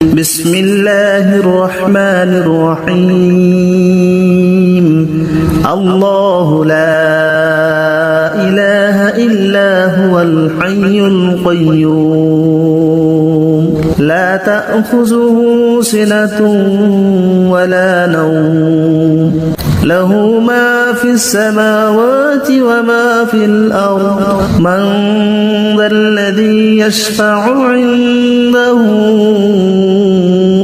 بسم الله الرحمن الرحيم الله لا إله إلا هو الحي القيوم لا تأخذه سنة ولا نوم له ما في السماوات وما في الأرض من ذا الذي يشفع عنده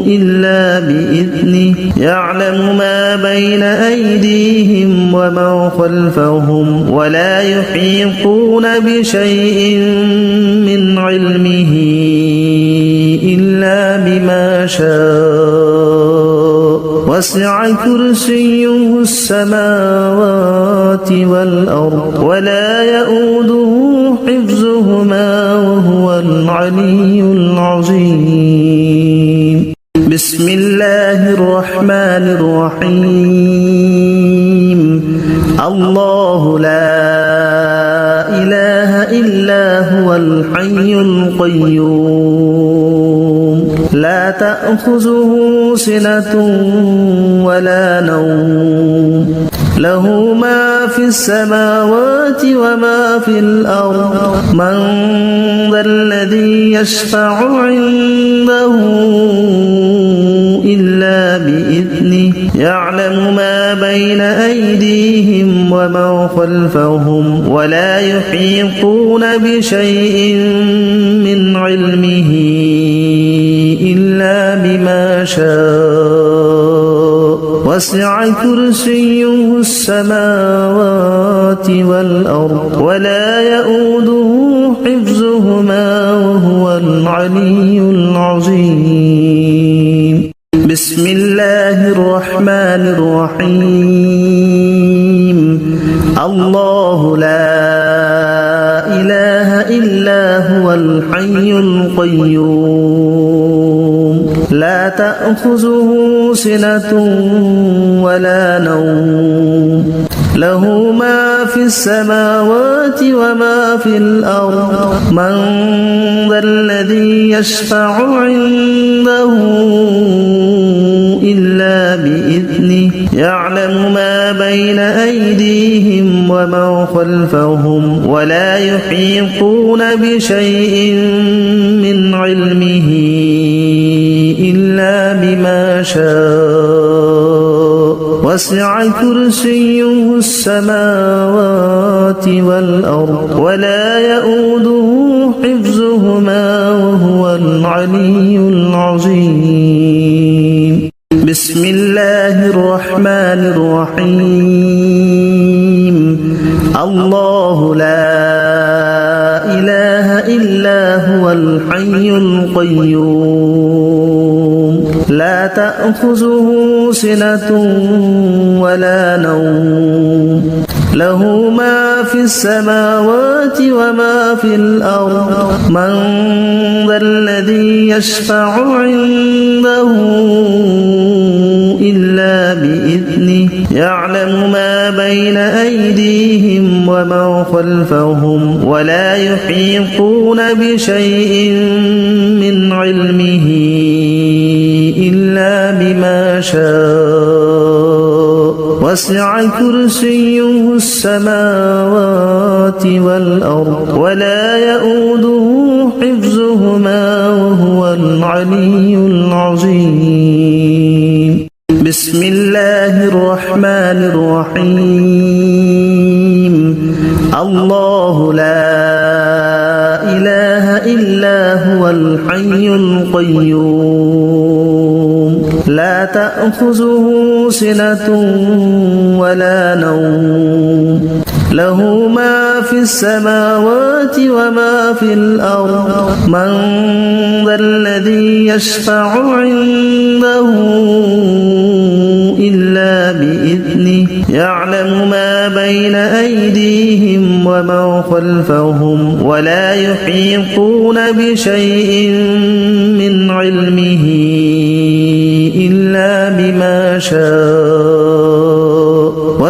إلا بإذنه يعلم ما بين أيديهم وما خلفهم ولا يحيطون بشيء من علمه إلا بما شاء وسع كرسيه السماوات والأرض ولا يؤوده حفظهما وهو العلي العظيم بسم الله الرحمن الرحيم الله لا إله إلا هو الحي القيوم لا تأخذه سنة ولا نوم له ما في السماوات وما في الأرض من ذا الذي يشفع عنده إلا بإذنه يعلم ما بين أيديهم وما خلفهم ولا يحيطون بشيء من علمه إلا بما شاء وسع كرسيه السماوات والأرض ولا يؤوده حفظهما وهو العلي العظيم بسم الله الرحمن الرحيم الله لا إله إلا هو الحي القيوم لا تأخذه سنة ولا نوم له ما في السماوات وما في الأرض من ذا الذي يشفع عنده إلا بإذنه يعلم ما بين أيديهم وما خلفهم ولا يحيطون بشيء من علمه إلا بما شاء وسع كرسيه السماوات والأرض ولا يؤوده حفظهما وهو العلي العظيم بسم الله الرحمن الرحيم الله لا إله إلا هو الحي القيوم لا تأخذه سنة ولا نوم له ما في السماوات وما في الأرض من ذا الذي يشفع عنده إلا بإذنه يعلم ما بين أيديهم وما خلفهم ولا يحيطون بشيء من علمه إلا بما شاء وسع كرسيه السماوات والأرض ولا يؤوده حفظهما وهو العلي العظيم بسم الله الرحمن الرحيم الله لا إله إلا هو الحي القيوم لا تأخذه سنة ولا نوم له ما في السماوات وما في الأرض من ذا الذي يشفع عنده إلا بإذنه يعلم ما بين أيديهم وما خلفهم ولا يحيطون بشيء من علمه إلا بما شاء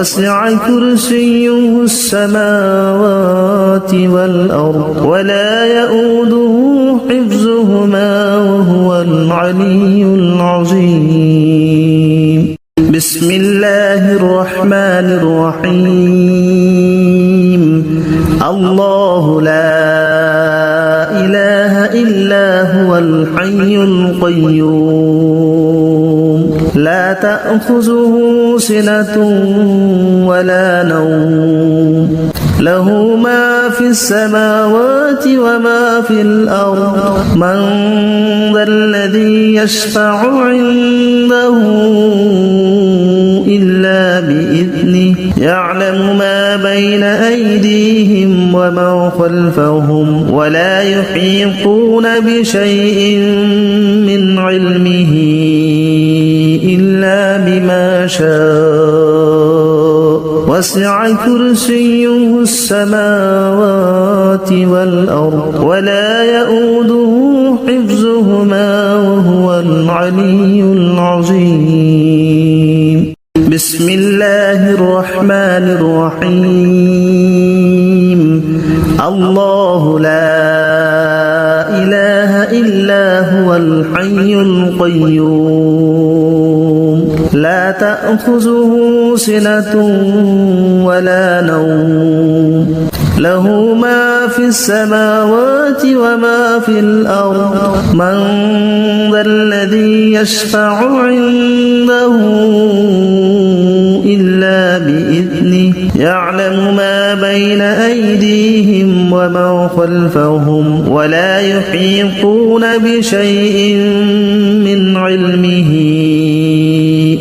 وسع كرسيه السماوات والأرض ولا يؤوده حفظهما وهو العلي العظيم بسم الله الرحمن الرحيم الله لا إله إلا هو الحي القيوم لا تأخذه سنة ولا نوم له ما في السماوات وما في الأرض من ذا الذي يشفع عنده إلا بإذنه يعلم ما بين أيديهم وما خلفهم ولا يحيطون بشيء من علمه إلا بما شاء وسع كرسيه السماوات والأرض ولا يؤوده حفظهما وهو العلي العظيم بسم الله الرحمن الرحيم الله لا إله إلا هو الحي القيوم لا تأخذه سنة ولا نوم له ما في السماوات وما في الأرض من ذا الذي يشفع عنده إلا بإذنه يعلم ما بين أيديهم وما خلفهم ولا يحيطون بشيء من علمه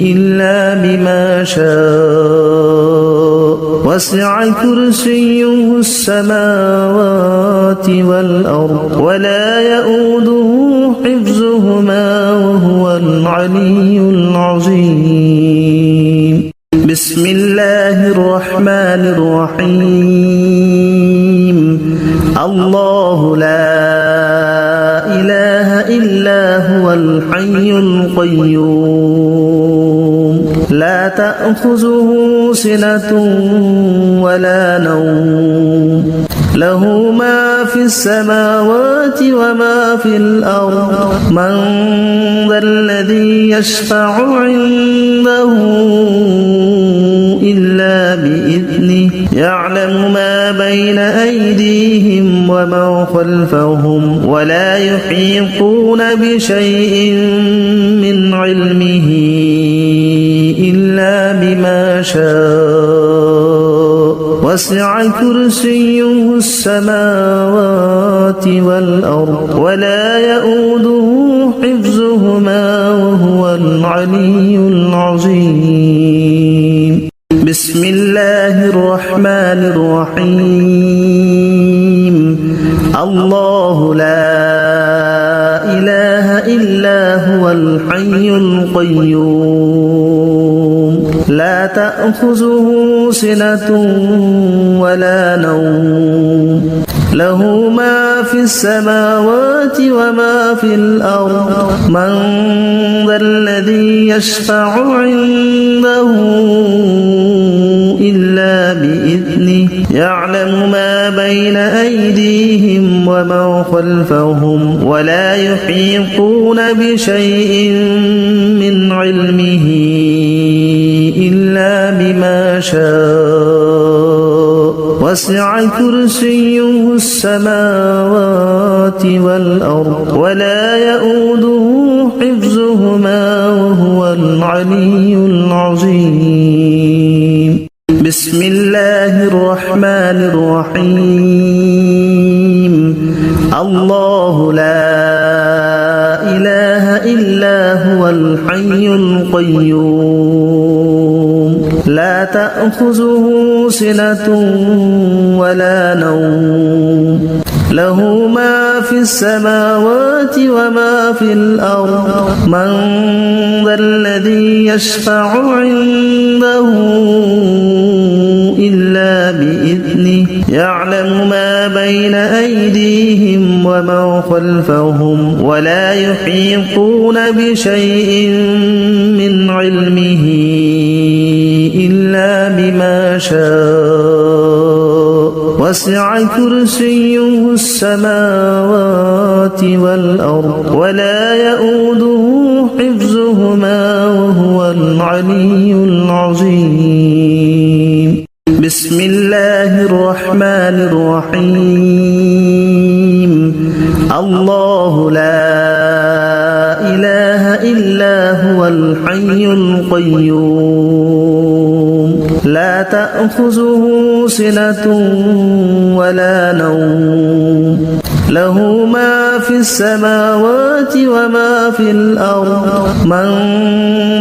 إلا بما شاء وسع كرسيه السماوات والأرض ولا يؤوده حفظهما وهو العلي العظيم بسم الله الرحمن الرحيم الله لا إله إلا هو الحي القيوم لا تأخذه سنة ولا نوم له ما في السماوات وما في الأرض من ذا الذي يشفع عنده إلا بإذنه يعلم ما بين أيديهم وما خلفهم ولا يحيطون بشيء من علمه إلا بما شاء وسع كرسيه السماوات والأرض ولا يؤوده حفظهما وهو العلي العظيم بسم الله الرحمن الرحيم الله لا إله إلا هو الحي القيوم لا تأخذه سنة ولا نوم له ما في السماوات وما في الأرض من ذا الذي يشفع عنده إلا بإذنه يعلم ما بين أيديهم وما خلفهم ولا يحيطون بشيء من علمه إلا بما شاء وسع كرسيه السماوات والأرض ولا يؤوده حفظهما وهو العلي العظيم بسم الله الرحمن الرحيم الله لا إله إلا هو الحي القيوم لا تأخذه سنة ولا نوم له ما في السماوات وما في الأرض من ذا الذي يشفع عنده إلا بإذنه يعلم ما بين أيديهم وما خلفهم ولا يحيطون بشيء من علمه إلا بما شاء وسع كرسيه السماوات والأرض ولا يؤوده حفظهما وهو العلي العظيم بسم الله الرحمن الرحيم الله لا إله إلا هو الحي القيوم لا تأخذه سنة ولا نوم له ما في السماوات وما في الأرض من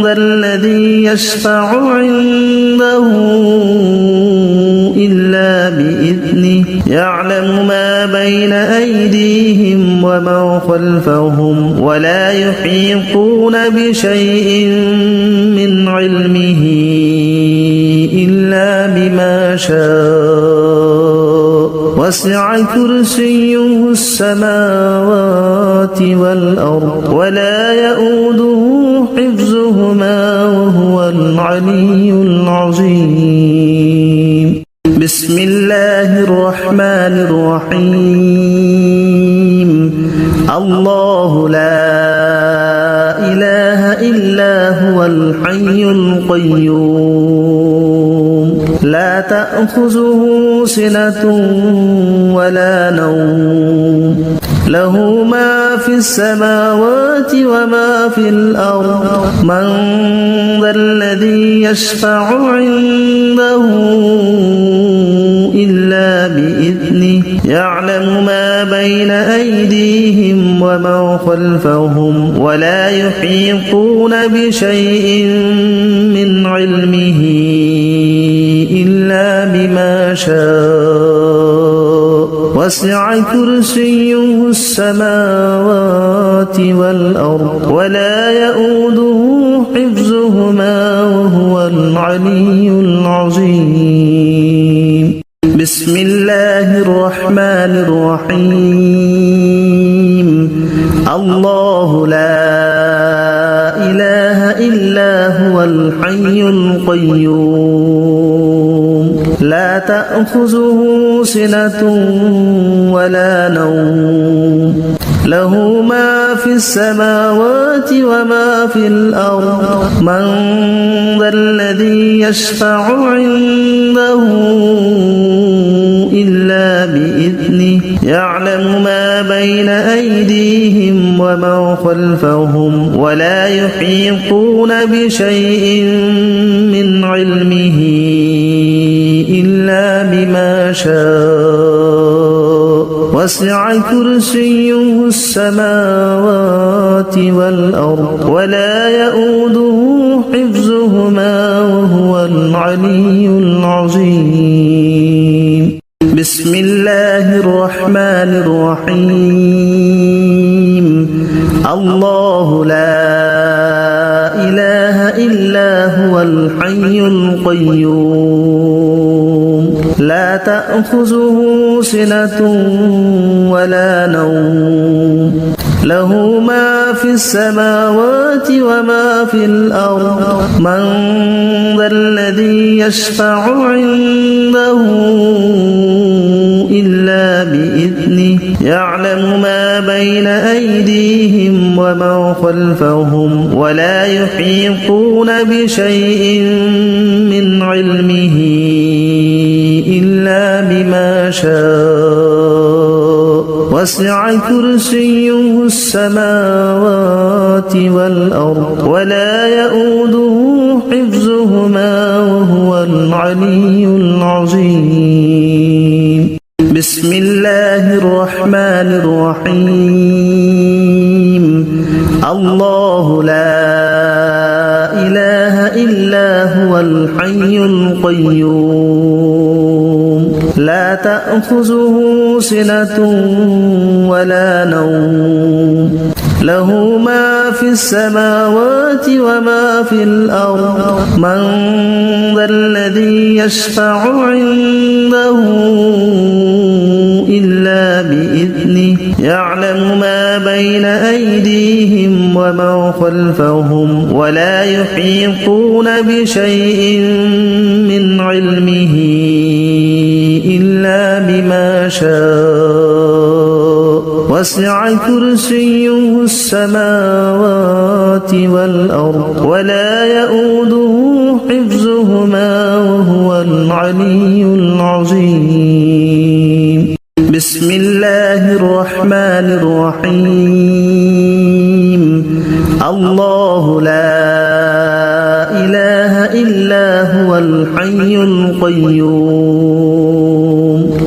ذا الذي يشفع عنده إلا بإذنه يعلم ما بين أيديهم وما خلفهم ولا يحيطون بشيء من علمه إلا بما شاء وسع كرسيه السماوات والأرض ولا يؤوده حفظهما وهو العلي العظيم بسم الله الرحمن الرحيم الله لا إله إلا هو الحي القيوم لا تأخذه سنة ولا نوم له ما في السماوات وما في الأرض من ذا الذي يشفع عنده إلا بإذنه يعلم ما بين أيديهم وما خلفهم ولا يحيطون بشيء من علمه إلا بما شاء وسع كرسيه السماوات والأرض ولا يؤوده حفظهما وهو العلي العظيم بسم الله الرحمن الرحيم الله لا إله إلا هو الحي القيوم لا تأخذه سنة ولا نوم له ما في السماوات وما في الأرض من ذا الذي يشفع عنده إلا بإذنه يعلم ما بين أيديهم وما خلفهم ولا يحيطون بشيء من علمه إلا بما شاء وسع كرسيه السماوات والأرض ولا يؤوده حفظهما وهو العلي العظيم بسم الله الرحمن الرحيم الله لا إله إلا هو الحي القيوم لا تأخذه سنة ولا نوم له ما في السماوات وما في الأرض من ذا الذي يشفع عنده إلا بإذنه يعلم ما بين أيديهم وما خلفهم ولا يحيطون بشيء من علمه إلا بما شاء وسع كرسيه السماوات والأرض ولا يؤوده حفظهما وهو العلي العظيم بسم الله الرحمن الرحيم الله لا إله إلا هو الحي القيوم لا تأخذه سنة ولا نوم له ما في السماوات وما في الأرض من ذا الذي يشفع عنده إلا بإذنه يعلم ما بين أيديهم وما ومن خلفهم ولا يحيطون بشيء من علمه إلا بما شاء وسع كرسيه السماوات والأرض ولا يؤوده حفظهما وهو العلي العظيم. بسم الله الرحمن الرحيم. الله لا إله إلا هو الحي القيوم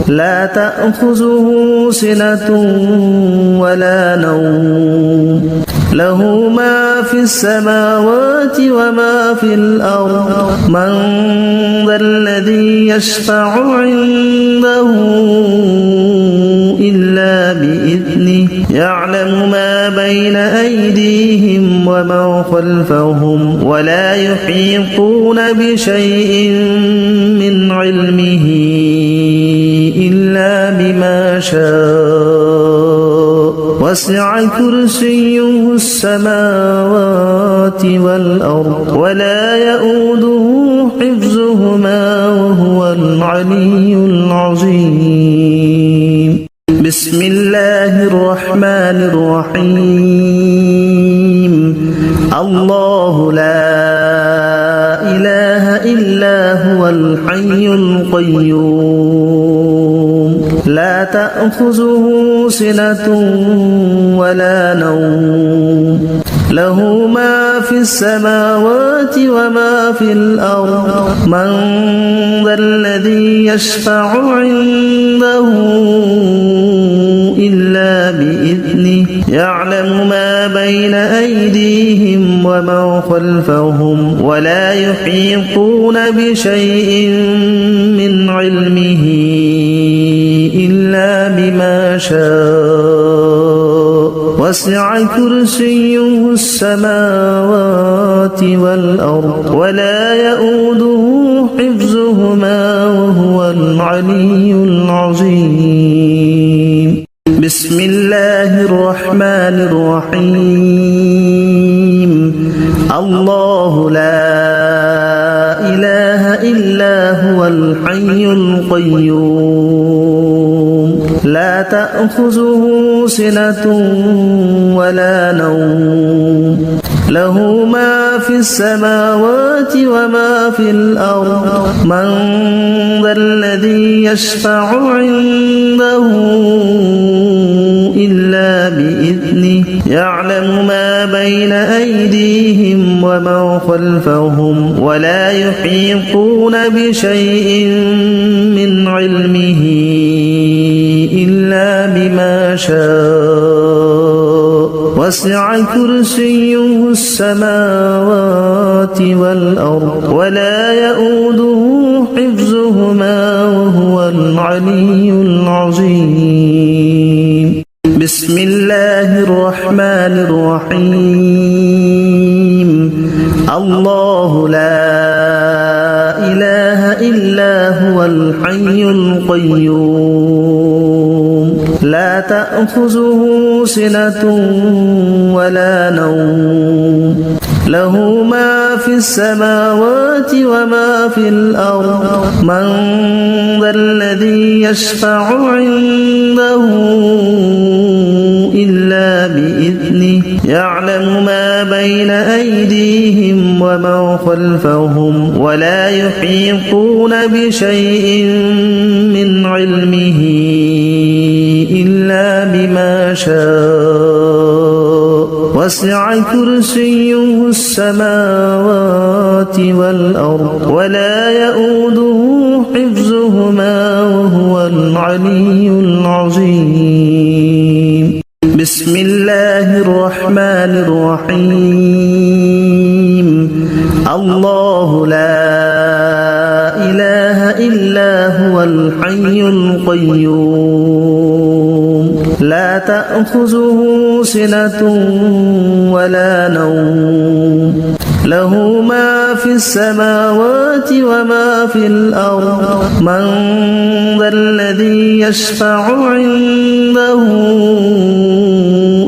لا تأخذه سنة ولا نوم له ما في السماوات وما في الأرض من ذا الذي يشفع عنده إلا بإذنه يعلم ما بين أيديهم وما خلفهم ولا يحيطون بشيء من علمه إلا بما شاء وسع كرسيه السماوات والأرض ولا يؤوده حفظهما وهو العلي العظيم. بسم الله الرحمن الرحيم. الله لا إله إلا هو الحي القيوم لا تأخذه سنة ولا نوم له ما في السماوات وما في الأرض من ذا الذي يشفع عنده إلا بإذنه يعلم ما بين أيديهم وما خلفهم ولا يحيطون بشيء من علمه إلا بما شاء وسع كرسيه السماوات والأرض ولا يؤوده حفظهما وهو العلي العظيم. بسم الله الرحمن الرحيم. الله لا إله إلا هو الحي القيوم لا تأخذه سنة ولا نوم له ما في السماوات وما في الأرض من ذا الذي يشفع عنده إلا بإذنه يعلم ما بين أيديهم وما خلفهم ولا يحيطون بشيء من علمه إلا بما شاء وسع كرسيه السماوات والأرض ولا يؤوده حفظهما وهو العلي العظيم. بسم الله الرحمن الرحيم. الله لا إله إلا هو الحي القيوم لا تأخذه سنة ولا نوم له ما في السماوات وما في الأرض من ذا الذي يشفع عنده إلا بإذنه يعلم ما بين أيديهم وما خلفهم ولا يحيطون بشيء من علمه إلا بما شاء وسع كرسيه السماوات والأرض ولا يؤوده حفظهما وهو العلي العظيم. بسم الله الرحمن الرحيم. الله لا إله إلا هو الحي القيوم لا تأخذه سنة ولا نوم له ما في السماوات وما في الأرض من ذا الذي يشفع عنده إلا بإذنه يعلم ما بين أيديهم وما خلفهم ولا يحيطون بشيء من علمه إلا بما شاء وسع كرسيه السماوات والأرض ولا يؤوده حفظهما وهو العلي العظيم. بسم الله الرحمن الرحيم. الله لا إله إلا هو الحي القيوم لا تأخذه سنة ولا نوم له ما في السماوات وما في الأرض من ذا الذي يشفع عنده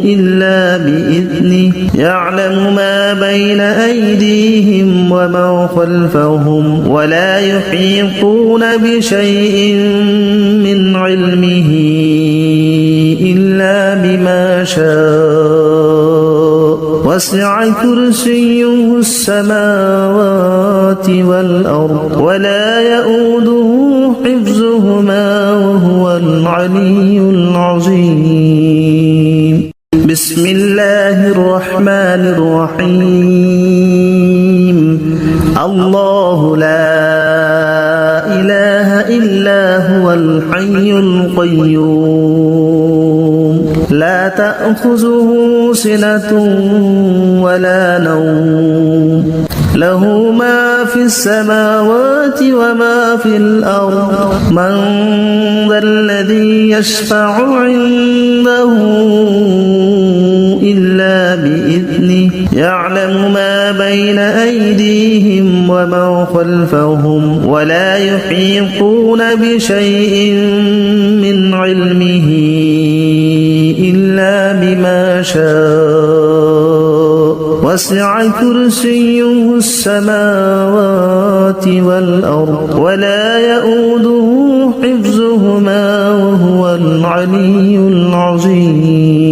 إلا بإذنه يعلم يعلم ما بين أيديهم وما خلفهم ولا يحيطون بشيء من علمه إلا بما شاء وسع كرسيه السماوات والأرض ولا يؤوده حفظهما وهو العلي العظيم بسم الله الرحمن الرحيم الله لا إله إلا هو الحي القيوم لا تأخذه سنة ولا نوم له ما في السماوات وما في الأرض من ذا الذي يشفع عنده إلا بإذنه يعلم ما بين أيديهم وما خلفهم ولا يحيطون بشيء من علمه إلا بما شاء وسع كرسيه السماوات والأرض ولا يؤوده حفظهما وهو العلي العظيم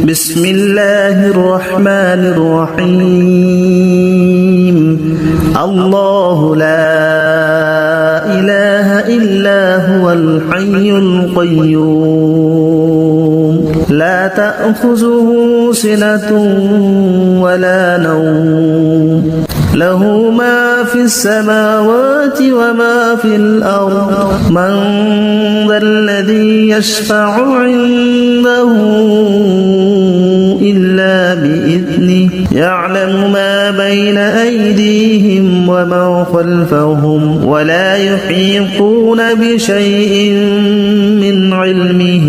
بسم الله الرحمن الرحيم الله لا إله إلا هو الحي القيوم لا تأخذه سنة ولا نوم له ما في السماوات وما في الأرض من ذا الذي يشفع عنده إلا بإذنه يعلم ما بين أيديهم وما خلفهم ولا يحيطون بشيء من علمه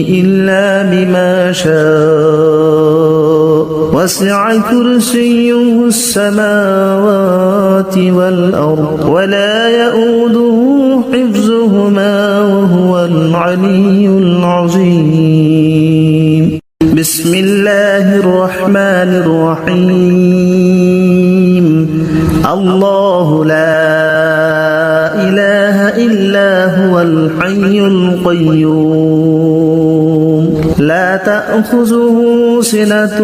إلا بما شاء وسع كرسيه السماوات والأرض ولا يؤوده حفظهما وهو العلي العظيم بسم الله الرحمن الرحيم الله لا إله إلا هو الحي القيوم لا تأخذه سنة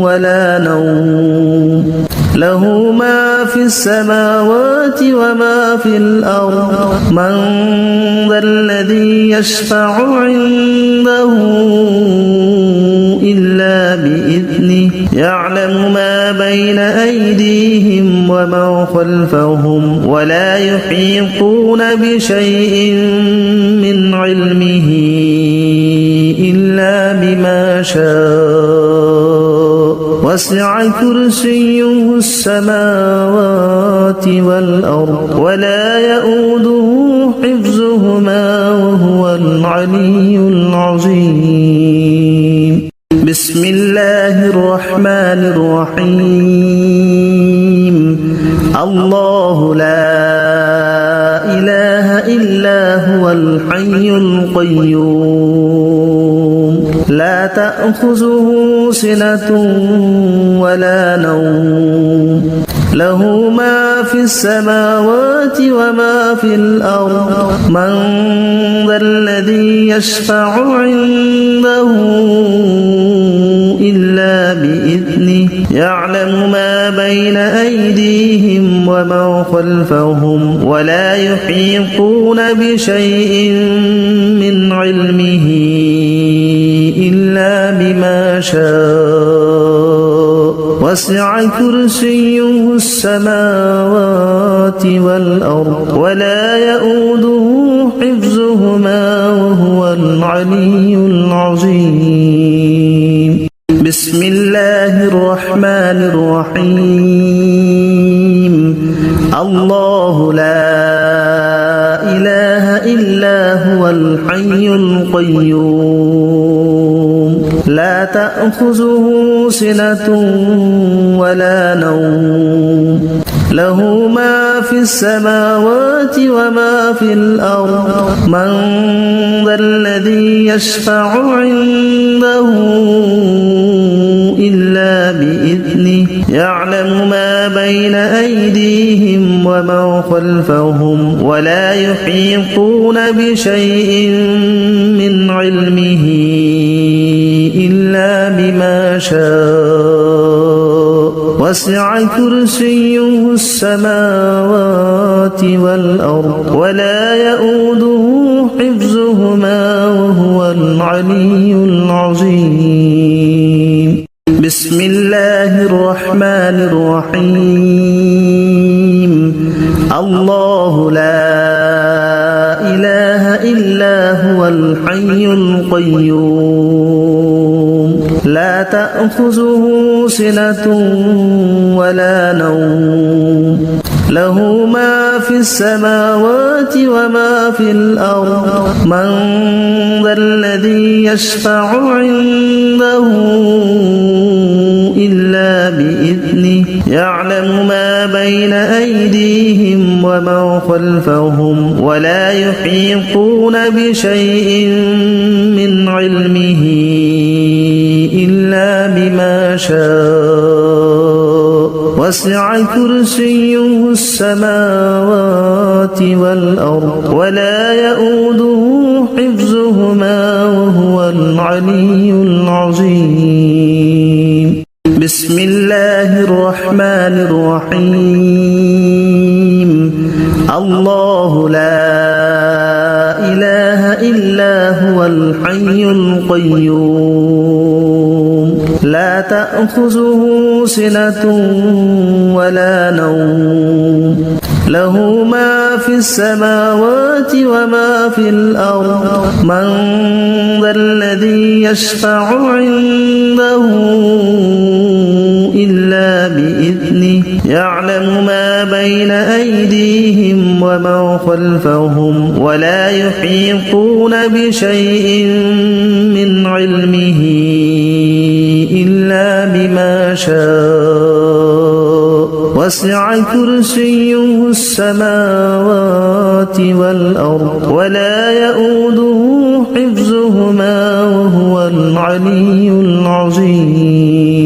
ولا نوم له ما في السماوات وما في الأرض من ذا الذي يشفع عنده إلا بإذنه يعلم ما بين أيديهم وما خلفهم ولا يحيطون بشيء من علمه إلا بما شاء وسع كرسيه السماوات والأرض ولا يؤوده حفظهما وهو العلي العظيم بسم الله الرحمن الرحيم الله لا إله إلا هو الحي القيوم لا تأخذه سنة ولا نوم له ما في السماوات وما في الأرض من ذا الذي يشفع عنده إلا بإذنه يعلم ما بين أيديهم وما خلفهم ولا يحيطون بشيء من علمه إلا بما شاء وسع كرسيه السماوات والأرض ولا يؤوده حفظهما وهو العلي العظيم بسم الله الرحمن الرحيم الله لا إله إلا هو الحي القيوم لا تأخذه سنة ولا نوم له ما في السماوات وما في الأرض من ذا الذي يشفع عنده يعلم ما بين أيديهم وما خلفهم ولا يحيطون بشيء من علمه إلا بما شاء وسع كرسيه السماوات والأرض ولا يؤوده حفظهما وهو العلي العظيم بسم الله الرحمن الرحيم الله لا إله إلا هو الحي القيوم لا تأخذه سنة ولا نوم له ما في السماوات وما في الأرض من ذا الذي يشفع عنده إلا بإذنه يعلم ما بين أيديهم وما خلفهم ولا يحيطون بشيء من علمه إلا بما شاء وسع كرسيه السماوات والأرض ولا يؤوده حفظهما وهو العلي العظيم بسم الله الرحمن الرحيم الله لا إله إلا هو الحي القيوم لا تأخذه سنة ولا نوم له ما في السماوات وما في الأرض من ذا الذي يشفع عنده إلا بإذنه يعلم ما بين أيديهم وما خلفهم ولا يحيطون بشيء من علمه إلا بما شاء وسع كرسيه السماوات والأرض ولا يؤوده حفظهما وهو العلي العظيم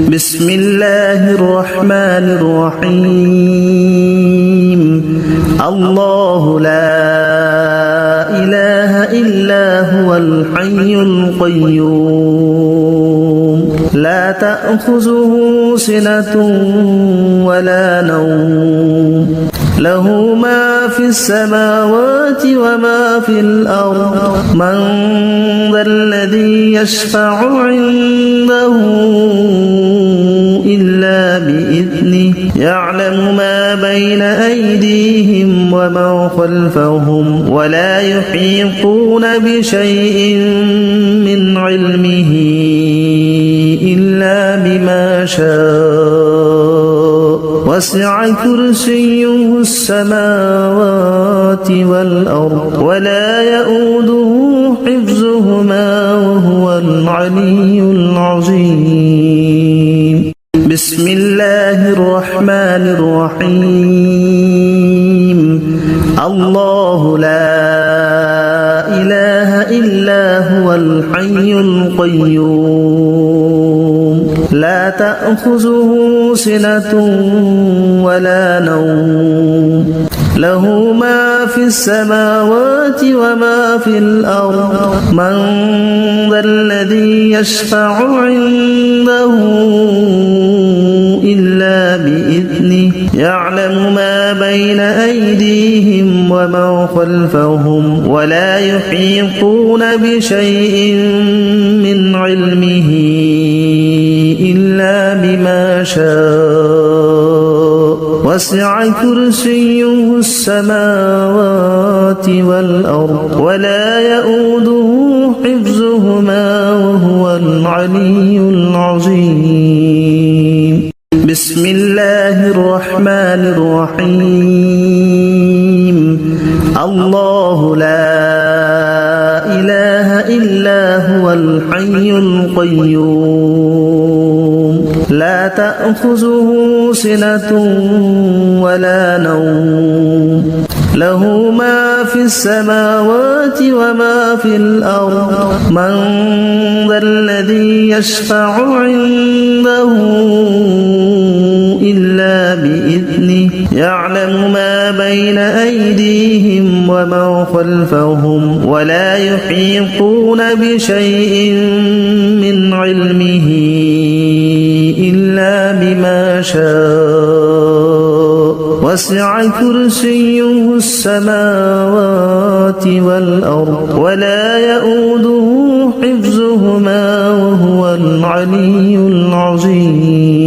بسم الله الرحمن الرحيم الله لا إله إلا هو الحي القيوم لا تأخذه سنة ولا نوم له ما في السماوات وما في الأرض من ذا الذي يشفع عنده إلا بإذنه يعلم ما بين أيديهم وما خلفهم ولا يحيطون بشيء من علمه إلا بما شاء وسع كرسيه السماوات والأرض ولا يؤوده حفظهما وهو العلي العظيم بسم الله الرحمن الرحيم الله لا إله إلا هو الحي القيوم لا تأخذه سنة ولا نوم له ما في السماوات وما في الأرض من ذا الذي يشفع عنده إلا بإذنه يعلم ما بين أيديهم وما خلفهم ولا يحيطون بشيء من علمه إلا بما شاء وسع كرسيه السماوات والأرض ولا يؤوده حفظهما وهو العلي العظيم بسم الله الرحمن الرحيم الله لا إله إلا هو الحي القيوم لا تأخذه سنة ولا نوم له ما في السماوات وما في الأرض من ذا الذي يشفع عنده إلا بإذنه يعلم ما بين أيديهم وما خلفهم ولا يحيطون بشيء من علمه إلا بما شاء وسع كرسيه السماوات والأرض ولا يؤوده حفظهما وهو العلي العظيم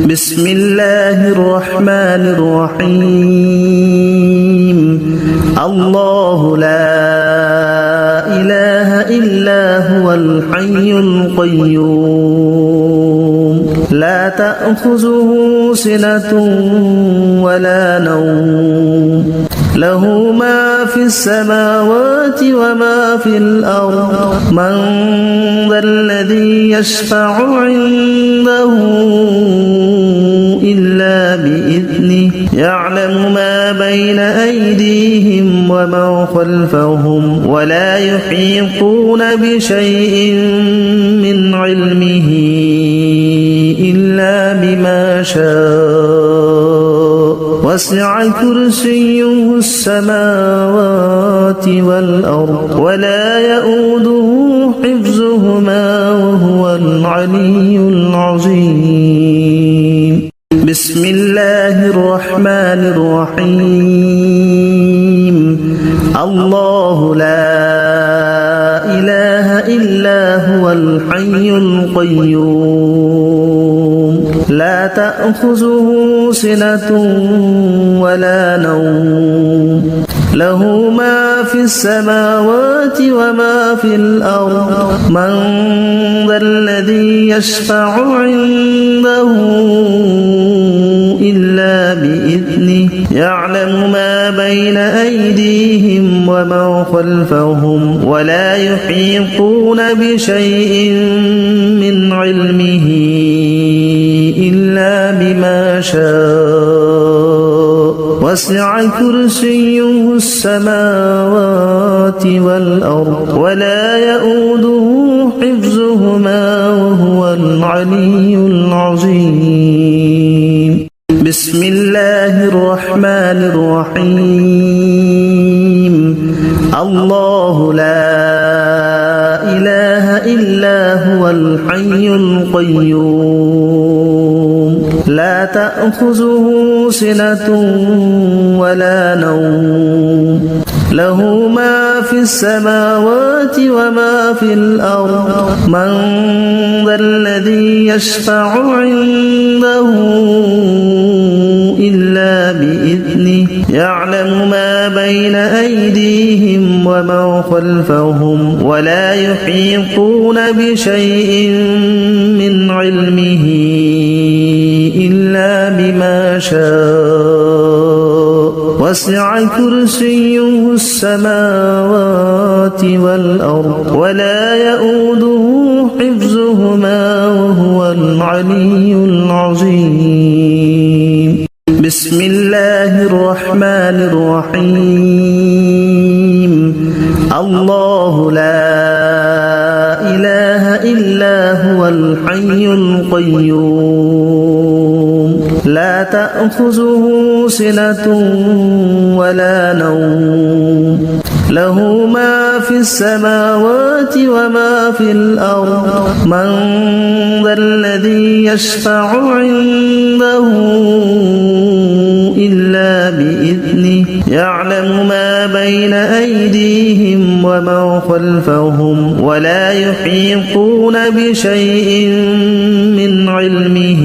بسم الله الرحمن الرحيم الله لا إله إلا هو الحي القيوم لا تأخذه سنة ولا نوم له ما في السماوات وما في الأرض من ذا الذي يشفع عنده إلا بإذنه يعلم ما بين أيديهم وما خلفهم ولا يحيطون بشيء من علمه إلا بما شاء وسع كرسيه السماوات والأرض ولا يؤوده حفظهما وهو العلي العظيم بسم الله الرحمن الرحيم الله لا إله إلا هو الحي القيوم لا تأخذه سنة ولا نوم له ما في السماوات وما في الأرض من ذا الذي يشفع عنده إلا بإذنه يعلم ما بين أيديهم وما خلفهم ولا يحيطون بشيء من علمه إلا بما شاء وسع كرسيه السماوات والأرض ولا يؤوده حفظهما وهو العلي العظيم بسم الله الرحمن الرحيم الله لا إله إلا هو الحي القيوم لا تأخذه سنة ولا نوم له ما في السماوات وما في الأرض من ذا الذي يشفع عنده إلا بإذنه يعلم ما بين أيديهم وما خلفهم ولا يحيطون بشيء من علمه إلا بما شاء وسع كرسيه السماوات والأرض ولا يؤوده حفظهما وهو العلي العظيم بسم الله الرحمن الرحيم الله لا إله إلا هو الحي القيوم لا تأخذه سنة ولا نوم له ما في السماوات وما في الأرض من ذا الذي يشفع عنده إلا بإذنه يعلم ما بين أيديهم وما خلفهم ولا يحيطون بشيء من علمه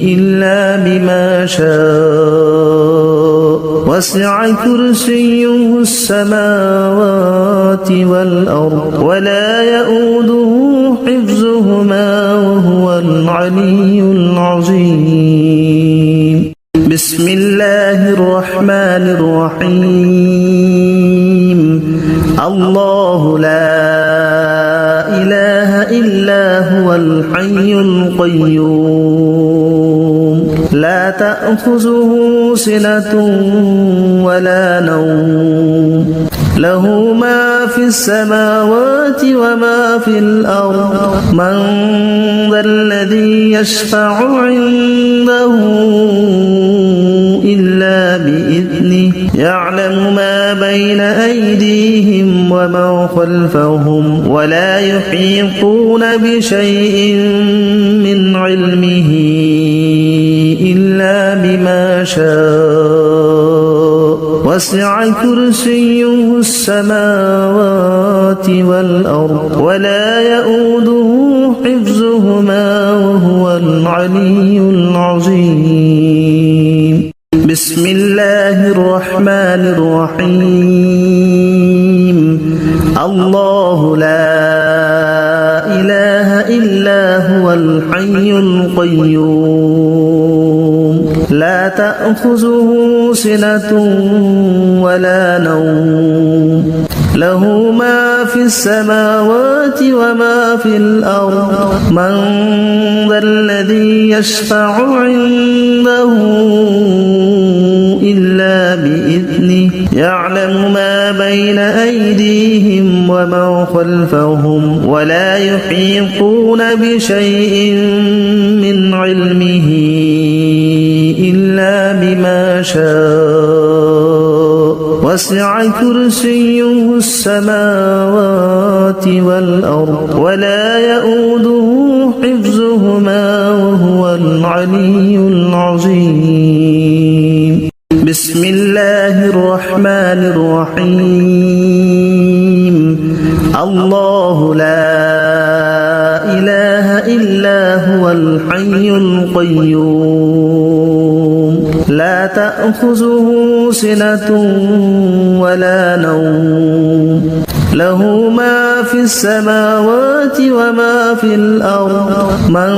إلا بما شاء وسع كرسيه السماوات والأرض ولا يؤوده حفظهما وهو العلي العظيم بسم الله الرحمن الرحيم الله لا إله إلا هو الحي القيوم لا تأخذه سنة ولا نوم له ما في السماوات وما في الأرض من ذا الذي يشفع عنده إلا بإذنه يعلم ما بين أيديهم وما خلفهم ولا يحيطون بشيء من علمه إلا بما شاء وسع كرسيه السماوات والأرض ولا يؤوده حفظهما وهو العلي العظيم بسم الله الرحمن الرحيم الله لا إله إلا هو الحي القيوم لا تأخذه سنة ولا نوم له ما في السماوات وما في الأرض من ذا الذي يشفع عنده إلا بإذنه يعلم ما بين أيديهم وما خلفهم ولا يحيطون بشيء من علمه إلا بما شاء وسع كرسيه السماوات والأرض ولا يؤوده حفظهما وهو العلي العظيم بسم الله الرحمن الرحيم الله لا إله إلا هو الحي القيوم لا تأخذه سنة ولا نوم له ما في السماوات وما في الأرض من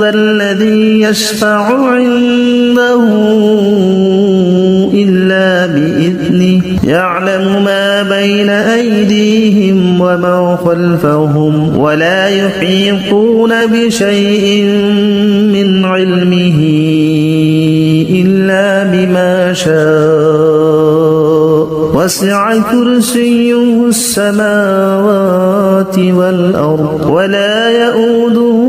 ذا الذي يشفع عنده إلا بإذنه يعلم ما بين أيديهم وما خلفهم ولا يحيطون بشيء من علمه إلا بما شاء وسع كرسيه السماوات والأرض ولا يؤوده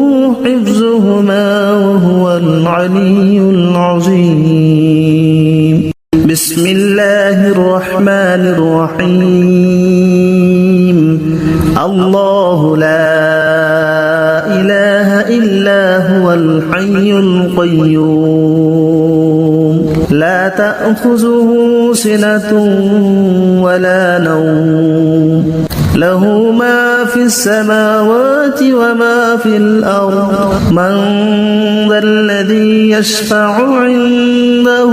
حفظهما وهو العلي العظيم بسم الله الرحمن الرحيم الله لا إله إلا هو الحي القيوم لا تأخذه سنة ولا نوم له ما في السماوات وما في الأرض من ذا الذي يشفع عنده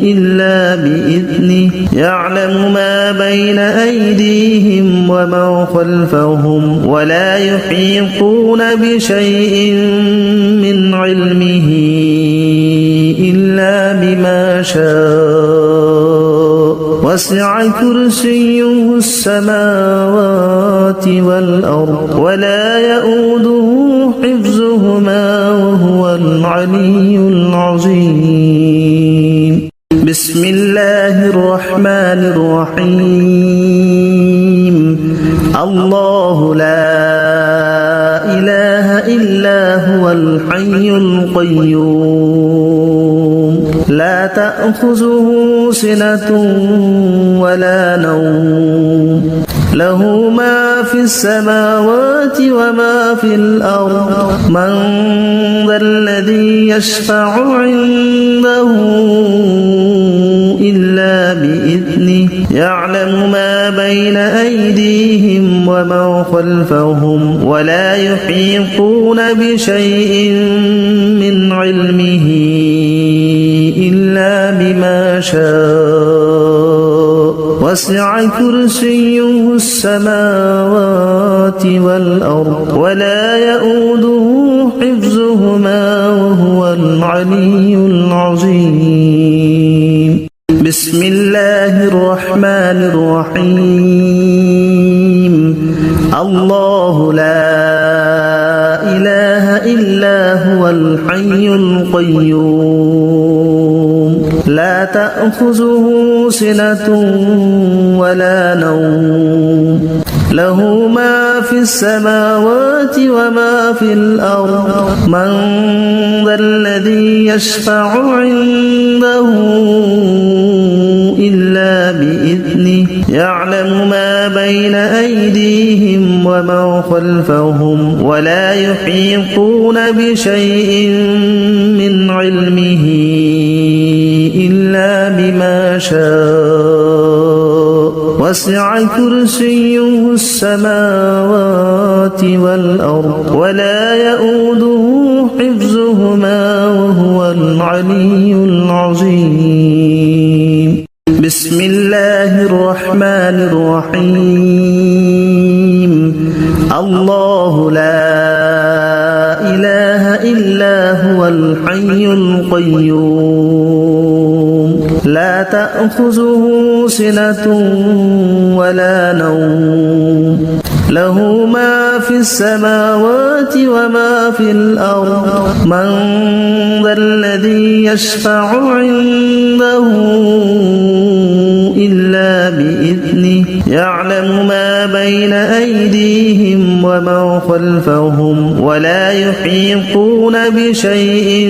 إلا بإذنه يعلم ما بين أيديهم وما خلفهم ولا يحيطون بشيء من علمه إلا بما شاء وسع كرسيه السماوات والأرض ولا يؤوده حفظهما وهو العلي العظيم بسم الله الرحمن الرحيم الله لا إله إلا هو الحي القيوم لا تأخذه سنة ولا نوم له ما في السماوات وما في الأرض من ذا الذي يشفع عنده إلا بإذنه يعلم ما بين أيديهم وما خلفهم ولا يحيطون بشيء من علمه إلا بما شاء وسع كرسيه السماوات والأرض ولا يؤوده حفظهما وهو العلي العظيم بسم الله الرحمن الرحيم الله لا إله إلا هو الحي القيوم لا تأخذه سنة ولا نوم له ما في السماوات وما في الأرض من ذا الذي يشفع عنده إلا بإذنه يعلم ما بين أيديهم وما خلفهم ولا يحيطون بشيء من علمه إلا بما شاء وسع كرسيه السماوات والأرض ولا يؤوده حفظهما وهو العلي العظيم بسم الله الرحمن الرحيم الله لا إله إلا هو الحي القيوم لا تأخذه سنة ولا نوم له ما في السماوات وما في الأرض من ذا الذي يشفع عنده إلا بإذنه يعلم ما بين أيديهم وما خلفهم ولا يحيطون بشيء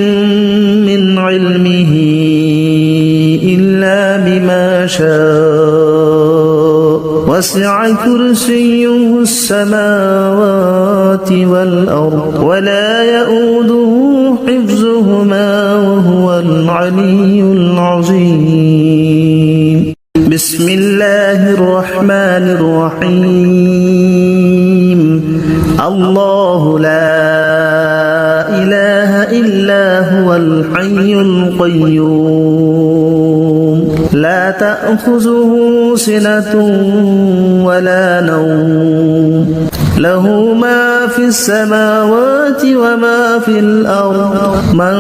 من علمه إلا بما شاء وسع كرسيه السماوات والأرض ولا يؤوده حفظهما وهو العلي العظيم بسم الله الرحمن الرحيم الله لا إله إلا هو الحي القيوم لا تأخذه سنة ولا نوم له ما في السماوات وما في الأرض من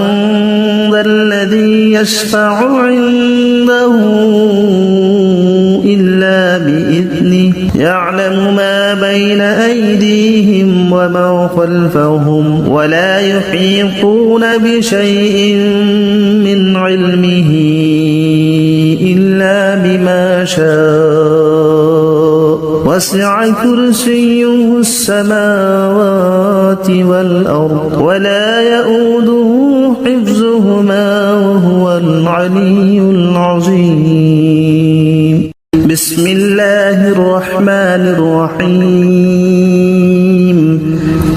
ذا الذي يشفع عنده إلا بإذنه يعلم ما بين أيديهم وما خلفهم ولا يحيطون بشيء من علمه إلا بما شاء وسع كرسيه السماوات والأرض ولا يؤوده حفظهما وهو العلي العظيم بسم الله الرحمن الرحيم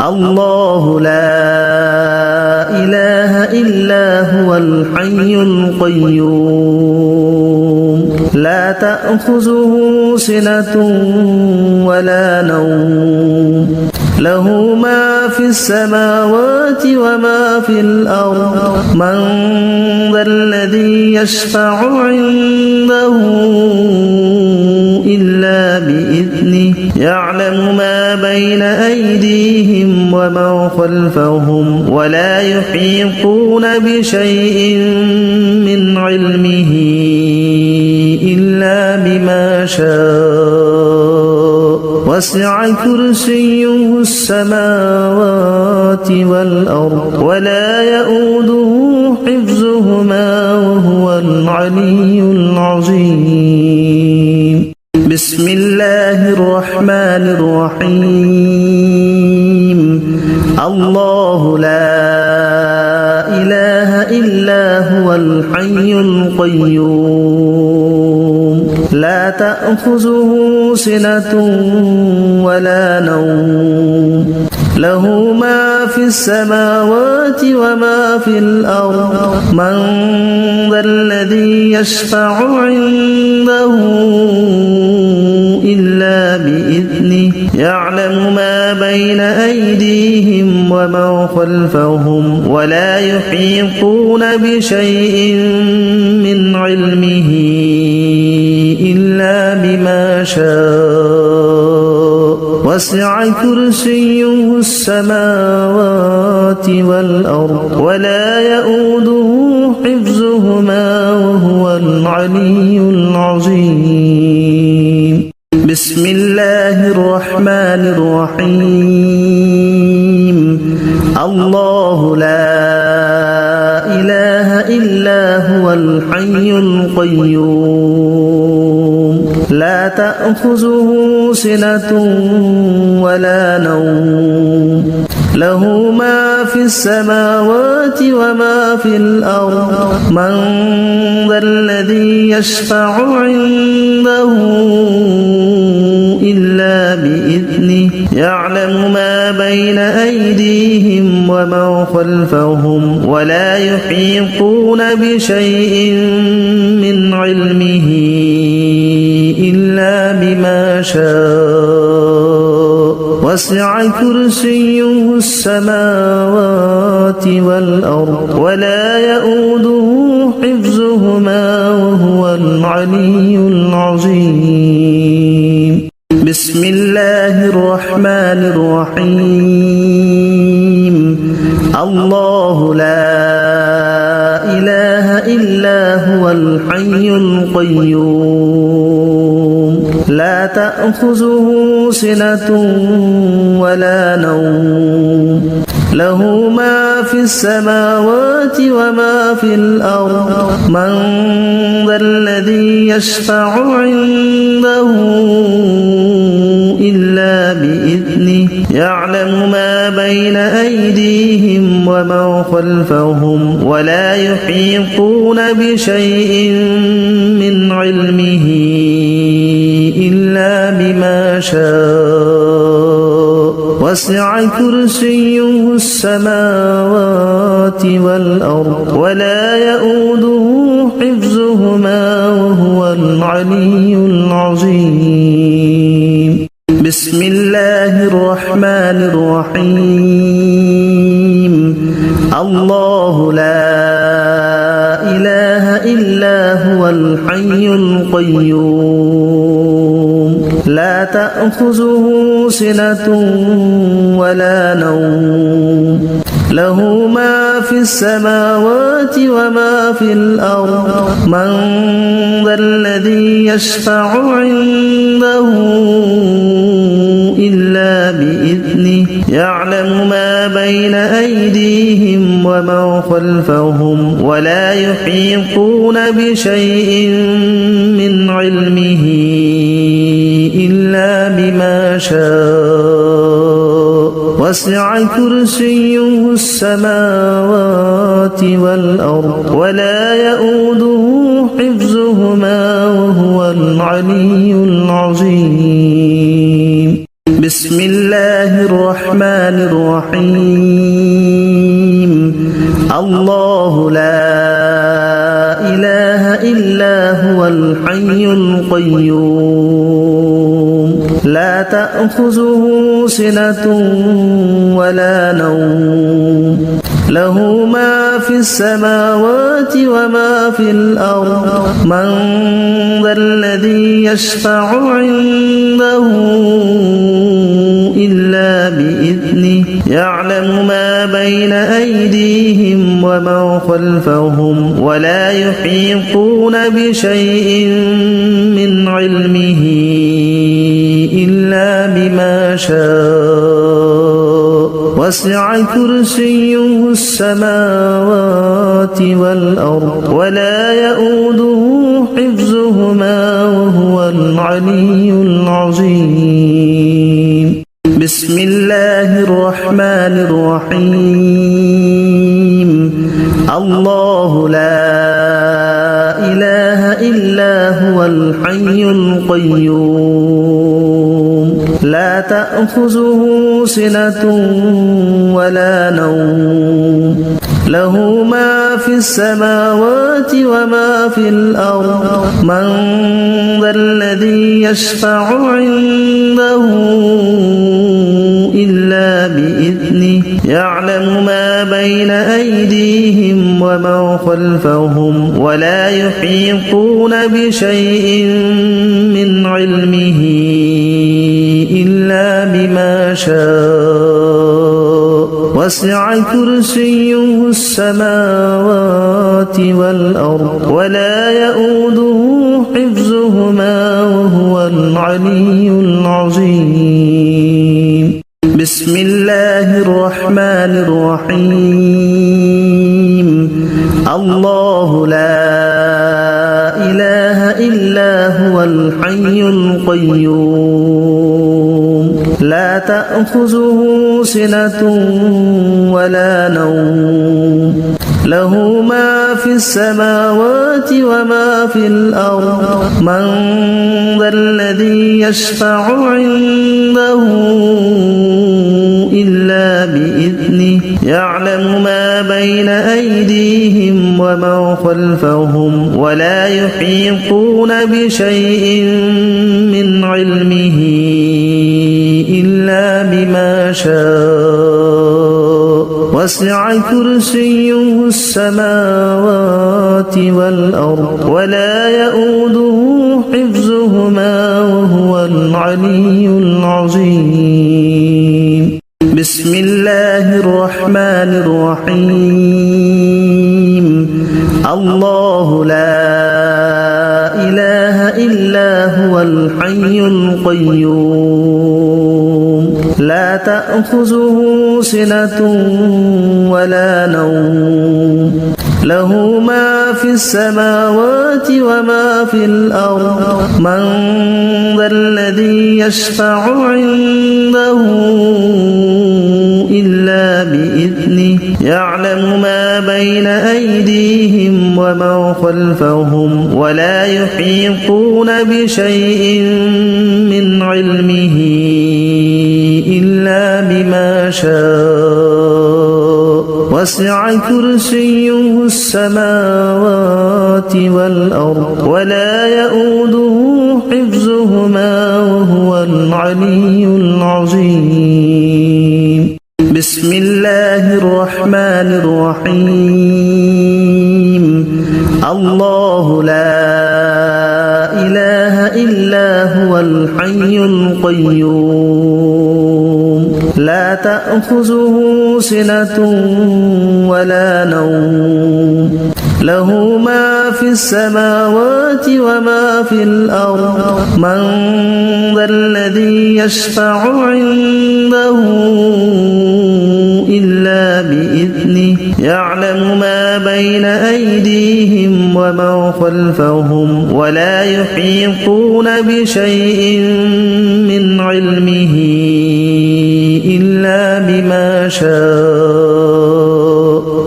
الله لا إله إلا هو الحي القيوم لا تأخذه سنة ولا نوم له ما في السماوات وما في الأرض من ذا الذي يشفع عنده إلا بإذنه يعلم ما بين أيديهم وما خلفهم ولا يحيطون بشيء من علمه إلا بما شاء وسع كرسيه السماوات والأرض ولا يؤوده حفظهما وهو العلي العظيم بسم الله الرحمن الرحيم الله لا إله إلا هو الحي القيوم لا تأخذه سنة ولا نوم له ما في السماوات وما في الأرض من ذا الذي يشفع عنده إلا بإذنه يعلم ما بين أيديهم وما خلفهم ولا يحيطون بشيء من علمه إلا بما شاء وسع كرسيه السماوات والأرض ولا يؤوده حفظهما وهو العلي العظيم بسم الله الرحمن الرحيم الله لا إله إلا هو الحي القيوم لا تأخذه سنة ولا نوم له ما في السماوات وما في الأرض من ذا الذي يشفع عنده إلا بإذنه يعلم ما بين أيديهم وما خلفهم ولا يحيطون بشيء من علمه إلا بما شاء وسع كرسيه السماوات والأرض ولا يؤوده حفظهما وهو العلي العظيم بسم الله الرحمن الرحيم الله لا إله إلا هو الحي القيوم لا تأخذه سنة ولا نوم له ما في السماوات وما في الأرض من ذا الذي يشفع عنده إلا بإذنه يعلم ما بين أيديهم وما خلفهم ولا يحيطون بشيء من علمه إلا بما شاء وسع كرسيه السماوات والأرض ولا يؤوده حفظهما وهو العلي العظيم بسم الله الرحمن الرحيم الله لا إله إلا هو الحي القيوم لا تأخذه سنة ولا نوم له ما في السماوات وما في الأرض من ذا الذي يشفع عنده إلا بإذنه يعلم ما بين أيديهم وما خلفهم ولا يحيطون بشيء من علمه إلا بما شاء وسع كرسيه السماوات والأرض ولا يؤوده حفظهما وهو العلي العظيم بسم الله الرحمن الرحيم الله لا إله إلا هو الحي القيوم لا تأخذه سنة ولا نوم له ما في السماوات وما في الأرض من ذا الذي يشفع عنده إلا بإذنه يعلم ما بين أيديهم وما خلفهم ولا يحيطون بشيء من علمه إلا بما شاء وسع كرسيه السماوات والأرض ولا يؤوده حفظهما وهو العلي العظيم بسم الله الرحمن الرحيم الله لا إله إلا هو الحي القيوم لا تأخذه سنة ولا نوم له ما في السماوات وما في الأرض من ذا الذي يشفع عنده إلا بإذنه يعلم ما بين أيديهم وما خلفهم ولا يحيطون بشيء من علمه إلا بما شاء وسع كرسيه السماوات والأرض ولا يؤوده حفظهما وهو العلي العظيم بسم الله الرحمن الرحيم الله لا إله إلا هو الحي القيوم لا تأخذه سنة ولا نوم له ما في السماوات وما في الأرض من ذا الذي يشفع عنده إلا بإذنه يعلم ما بين أيديهم وما خلفهم ولا يحيطون بشيء من علمه إلا بما شاء وسع كرسيه السماوات والأرض ولا يؤوده حفظهما وهو العلي العظيم بسم الله الرحمن الرحيم الله لا إله إلا هو الحي القيوم لا تأخذه سنة ولا نوم له ما في السماوات وما في الأرض من ذا الذي يشفع عنده إلا بإذنه يعلم ما بين أيديهم وما خلفهم ولا يحيطون بشيء من علمه إلا بما شاء وسع كرسيه السماوات والأرض ولا يؤوده حفظهما وهو العلي العظيم بسم الله الرحمن الرحيم الله لا إله إلا هو الحي القيوم لا تأخذه سنة ولا نوم له ما في السماوات وما في الأرض من ذا الذي يشفع عنده إلا بإذنه يعلم ما بين أيديهم وما خلفهم ولا يحيطون بشيء من علمه إلا بما شاء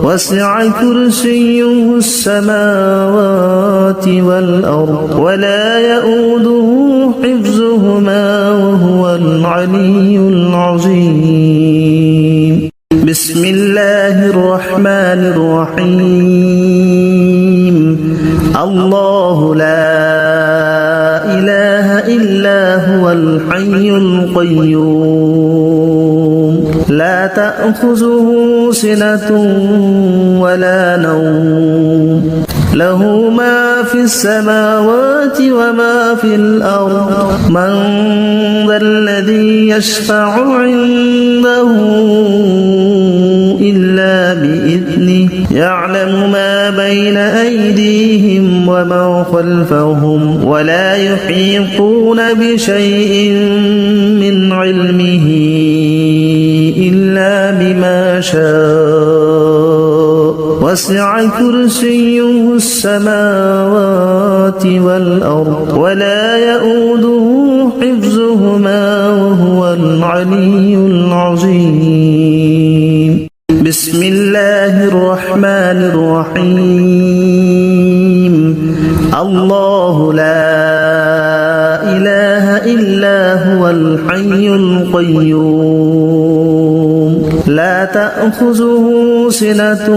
وسع كرسيه السماوات والأرض ولا يؤوده حفظهما وهو العلي العظيم بسم الله الرحمن الرحيم الله لا إله إلا هو الحي القيوم لا تأخذه سنة ولا نوم له ما في السماوات وما في الأرض من ذا الذي يشفع عنده إلا بإذنه يعلم ما بين أيديهم وما خلفهم ولا يحيطون بشيء من علمه إلا بما شاء وسع كرسيه السماوات والأرض ولا يؤوده حفظهما وهو العلي العظيم بسم الله الرحمن الرحيم الله لا إله إلا هو الحي القيوم لا تأخذه سنة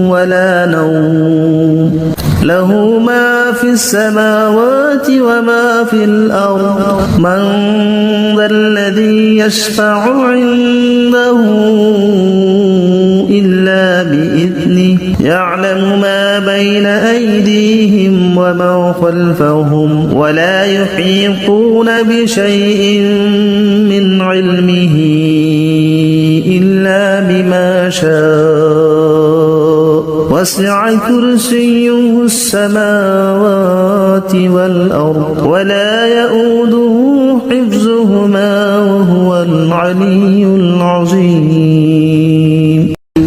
ولا نوم له ما في السماوات وما في الأرض من ذا الذي يشفع عنده إلا بإذنه يعلم ما بين أيديهم وما خلفهم ولا يحيطون بشيء من علمه إلا بما شاء وسع كرسيه السماوات والأرض ولا يؤوده حفظهما وهو العلي العظيم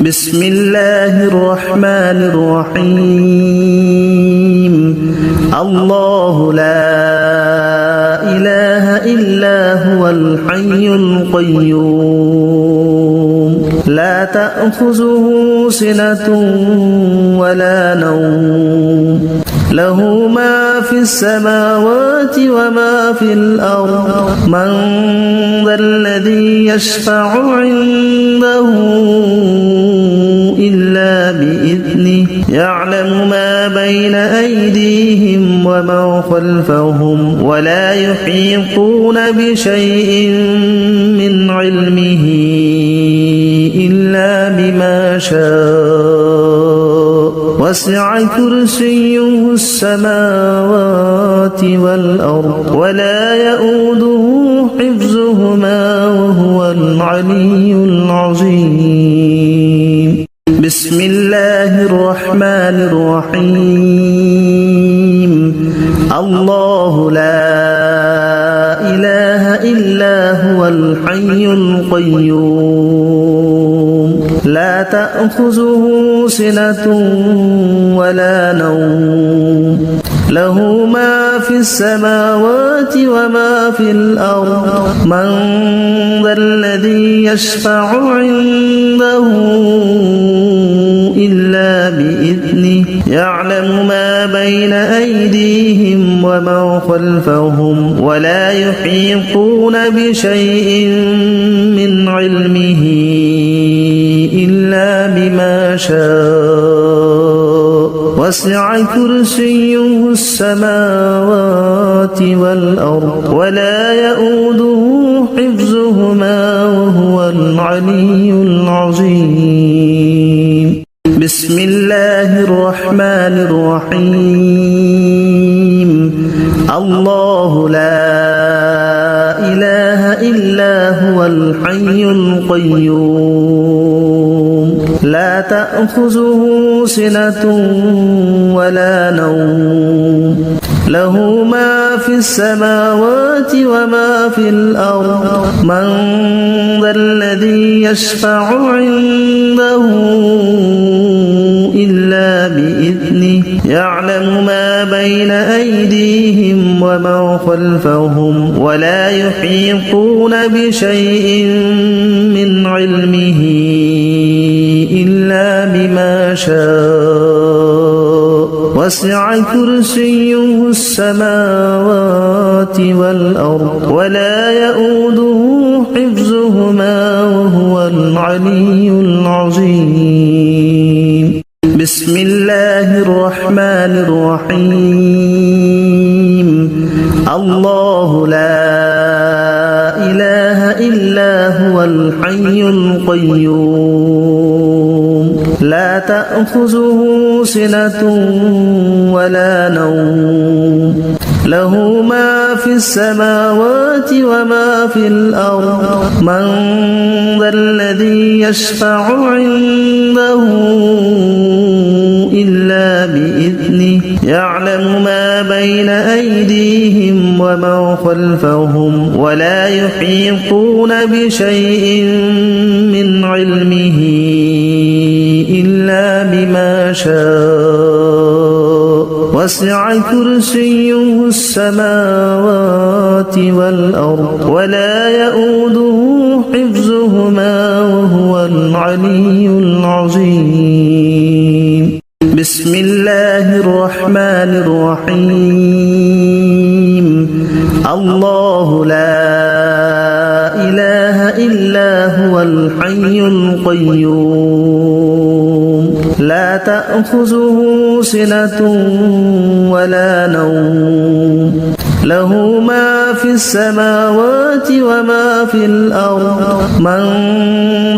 بسم الله الرحمن الرحيم الله لا إله إلا هو الحي القيوم لا تأخذه سنة ولا نوم له ما في السماوات وما في الأرض من ذا الذي يشفع عنده إلا بإذنه يعلم ما بين أيديهم وما خلفهم ولا يحيطون بشيء من علمه إلا بما شاء وسع كرسيه السماوات والأرض ولا يؤوده حفظهما وهو العلي العظيم بسم الله الرحمن الرحيم الله لا إله إلا هو الحي القيوم لا تأخذه سنة ولا نوم له ما في السماوات وما في الأرض من ذا الذي يشفع عنده إلا بإذنه يعلم ما بين أيديهم وما خلفهم ولا يحيطون بشيء من علمه إلا بما شاء وسع كرسيه السماوات والأرض ولا يؤوده حفظهما وهو العلي العظيم بسم الله الرحمن الرحيم الله لا إله إلا هو الحي القيوم لا تأخذه سنة ولا نوم له ما في السماوات وما في الأرض من ذا الذي يشفع عنده إلا بإذنه يعلم ما بين أيديهم وما خلفهم ولا يحيطون بشيء من علمه إلا بما شاء وسع كرسيه السماوات والأرض ولا يؤوده حفظهما وهو العلي العظيم بسم الله الرحمن الرحيم الله لا إله إلا هو الحي القيوم لا تأخذه سنة ولا نوم له ما في السماوات وما في الأرض من ذا الذي يشفع عنده إلا بإذنه يعلم ما بين أيديهم وما خلفهم ولا يحيطون بشيء من علمه إلا بما شاء وسع كرسيه السماوات والأرض ولا يؤوده حفظهما وهو العلي العظيم بسم الله الرحمن الرحيم الله لا إله إلا هو الحي القيوم لا تأخذه سنة ولا نوم له ما في السماوات وما في الأرض من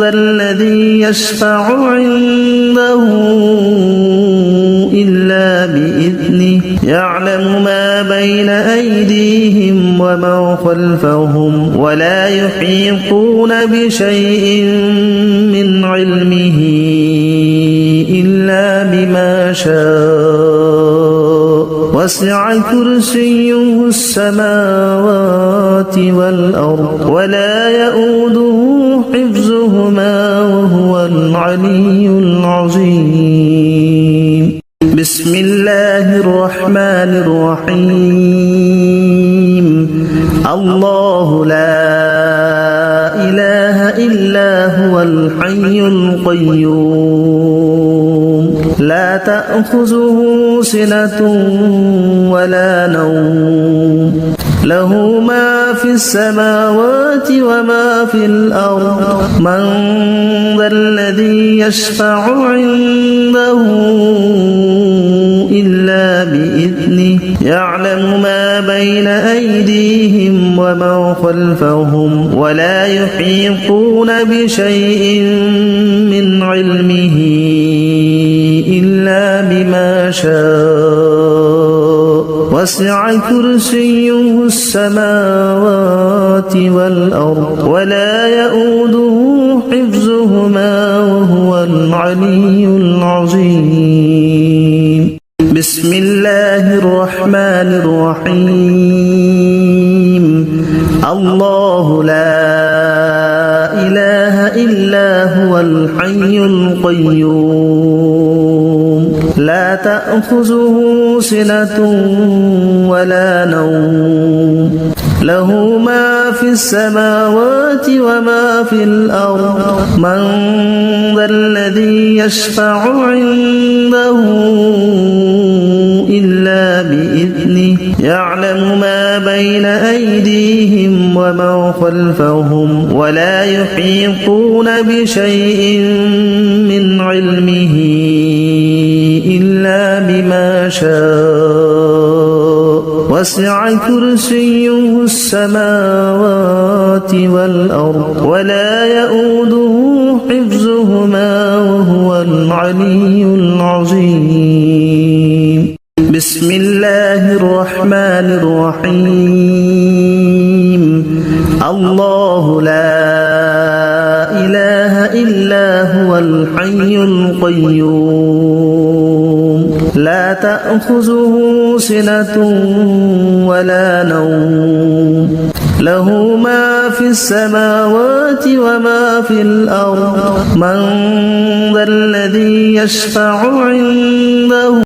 ذا الذي يشفع عنده إلا بإذنه يعلم ما بين أيديهم وما خلفهم ولا يحيطون بشيء من علمه إلا بما شاء وسع كرسيه السماوات والأرض ولا يؤوده حفظهما وهو العلي العظيم. بسم الله الرحمن الرحيم. الله لا إله إلا هو الحي القيوم لا تأخذه سنة ولا نوم له ما في السماوات وما في الأرض من ذا الذي يشفع عنده إلا بإذنه يعلم ما بين أيديهم وما خلفهم ولا يحيطون بشيء من علمه إلا بما شاء وسع كرسيه السماوات والأرض ولا يؤوده حفظهما وهو العلي العظيم. بسم الله الرحمن الرحيم. الله لا إله إلا هو الحي القيوم لا تأخذه سنة ولا نوم له ما في السماوات وما في الأرض من ذا الذي يشفع عنده إلا بإذنه يعلم ما بين أيديهم وما خلفهم ولا يحيطون بشيء من علمه إلا بما شاء وسع كرسيه السماوات والأرض ولا يؤوده حفظهما وهو العلي العظيم. بسم الله الرحمن الرحيم. الله لا إله إلا هو الحي القيوم لا تأخذه سنة ولا نوم له ما في السماوات وما في الأرض من ذا الذي يشفع عنده